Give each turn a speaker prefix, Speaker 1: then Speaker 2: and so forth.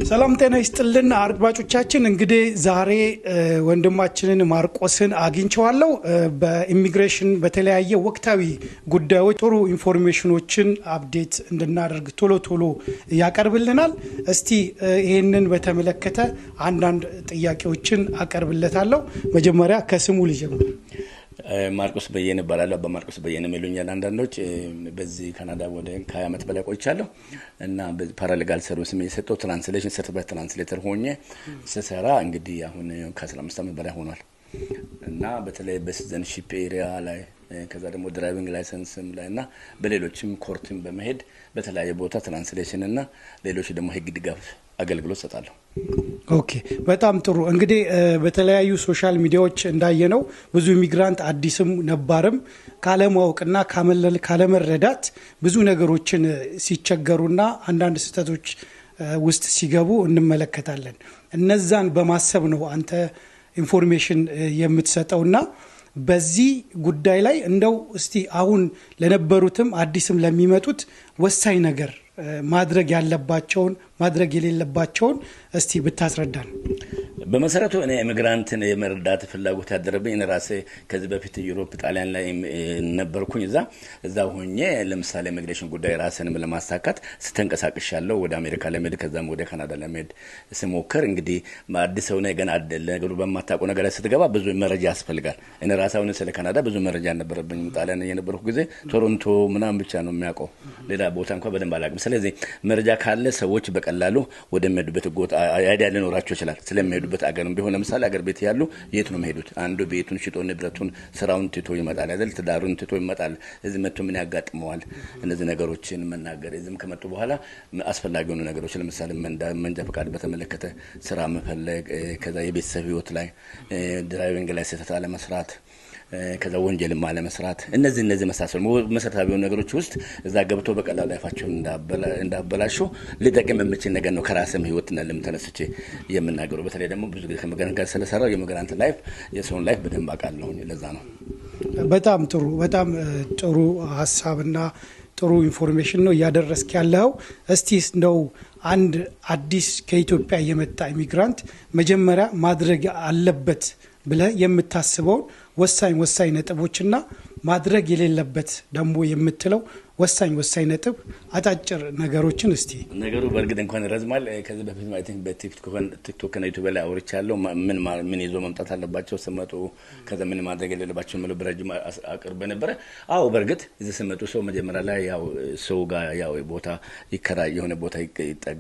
Speaker 1: ሰላም ጤና ይስጥልን አድማጮቻችን። እንግዲህ ዛሬ ወንድማችንን ማርቆስን አግኝቼዋለሁ። በኢሚግሬሽን በተለያየ ወቅታዊ ጉዳዮች ጥሩ ኢንፎርሜሽኖችን አፕዴት እንድናደርግ ቶሎ ያቀርብልናል። እስቲ ይሄንን በተመለከተ አንዳንድ ጥያቄዎችን አቀርብለታለሁ። መጀመሪያ ከስሙ ልጀምር።
Speaker 2: ማርቆስ በየነ ባላላ በማርቆስ በየነ የሚሉኛል አንዳንዶች። በዚህ ካናዳ ወደ 20 ዓመት በላይ ቆይቻለሁ እና ፓራሌጋል ሰርቪስ የሚሰጠው ትራንስሌሽን ሰርቲፊኬት ትራንስሌተር ሆኜ ስሰራ እንግዲህ አሁን ከ15 ዓመት በላይ ሆኗል እና በተለይ በሲቲዝንሺፕ ኤሪያ ላይ ከዛ ደግሞ ድራይቪንግ ላይሰንስም ላይና በሌሎችም ኮርትም በመሄድ በተለያየ ቦታ ትራንስሌሽን እና ሌሎች ደግሞ ህግ ድጋፍ አገልግሎት ሰጣለሁ።
Speaker 1: ኦኬ በጣም ጥሩ። እንግዲህ በተለያዩ ሶሻል ሚዲያዎች እንዳየነው ብዙ ኢሚግራንት አዲስም ነባርም ካለማወቅና ካለመረዳት ብዙ ነገሮችን ሲቸገሩና አንዳንድ ስህተቶች ውስጥ ሲገቡ እንመለከታለን። እነዛን በማሰብ ነው አንተ ኢንፎርሜሽን የምትሰጠውና በዚህ ጉዳይ ላይ እንደው እስቲ አሁን ለነበሩትም አዲስም ለሚመጡት ወሳኝ ነገር ማድረግ ያለባቸውን ማድረግ የሌለባቸውን እስቲ ብታስረዳን።
Speaker 2: በመሰረቱ እኔ ኢሚግራንትን የመርዳት ፍላጎት ያደረብኝ እኔ ራሴ ከዚህ በፊት ዩሮፕ ጣሊያን ላይ ነበርኩኝ። እዛ ሆኜ ለምሳሌ ኢሚግሬሽን ጉዳይ ራስንም ለማሳካት ስተንቀሳቀሻለሁ ወደ አሜሪካ ለመሄድ ከዛም ወደ ካናዳ ለመሄድ ስሞክር እንግዲህ አዲስ ሰው ነኝ ገና ነገሩ በማታውቀው ነገር ላይ ስትገባ ብዙ መረጃ ያስፈልጋል። እኔ ራሴ ስለ ካናዳ ብዙ መረጃ ነበረብኝ። ጣሊያን የነበርኩ ጊዜ ቶሮንቶ ምናምን ብቻ ነው የሚያውቀው፣ ሌላ ቦታ እንኳን በደንብ አላውቅም። ስለዚህ መረጃ ካለ ሰዎች በቀላሉ ወደ መሄዱበት ቦታ አይዲያ ሊኖራቸው ይችላል። ስለሚሄዱበት አገርም ቢሆን ለምሳሌ አገር ቤት ያሉ የት ነው የሚሄዱት? አንዱ ቤቱን ሽጦ ንብረቱን ስራውን ትቶ ይመጣል አይደል? ትዳሩን ትቶ ይመጣል። እዚህ መጥቶ ምን ያጋጥመዋል? እነዚህ ነገሮችን መናገር እዚህም ከመጡ በኋላ አስፈላጊ የሆኑ ነገሮች ለምሳሌ መንጃ ፈቃድ በተመለከተ ስራ መፈለግ፣ ከዛ የቤተሰብ ህይወት ላይ ድራይቪንግ ላይ ስህተት አለመስራት፣ ከዛ ወንጀልም አለመስራት፣ እነዚህ መሳሰሉ መሰረታዊ የሆኑ ነገሮች ውስጥ እዛ ገብቶ በቀላሉ ላይፋቸውን እንዳበላሹ ሊጠቅም የሚችል ነገር ነው። ከራስም ህይወትና ልምድ ተነስቼ የምናገረው በተለይ ደግሞ ብዙ ጊዜ ከኢሚግራንት ጋር ስለሰራው የኢሚግራንት ላይፍ የሰውን ላይፍ በደንብ አውቃለሁ። ለዛ ነው።
Speaker 1: በጣም ጥሩ ሀሳብና ጥሩ ኢንፎርሜሽን ነው እያደረስክ ያለው። እስቲ እንደው አንድ አዲስ ከኢትዮጵያ የመጣ ኢሚግራንት መጀመሪያ ማድረግ አለበት ብለህ የምታስበውን ወሳኝ ነጥቦችና ማድረግ የሌለበት ደግሞ የምትለው ወሳኝ ነጥብ አጫጭር ነገሮችን እስቲ። ነገሩ
Speaker 2: በእርግጥ እንኳን ረዝማል። ከዚህ በፊት ማለት በቲክቶክ እና ዩቲዩብ ላይ አውርቻለሁ። ምን ይዞ መምጣት አለባቸው ስመጡ፣ ከዛ ምን ማድረግ የሌለባቸው ማለት በረጅም አቅርበ ነበረ። አዎ በእርግጥ እዚህ ስመጡ ሰው መጀመሪያ ላይ ያው ሰው ጋር ያው ቦታ ይከራይ የሆነ ቦታ ይጠጋ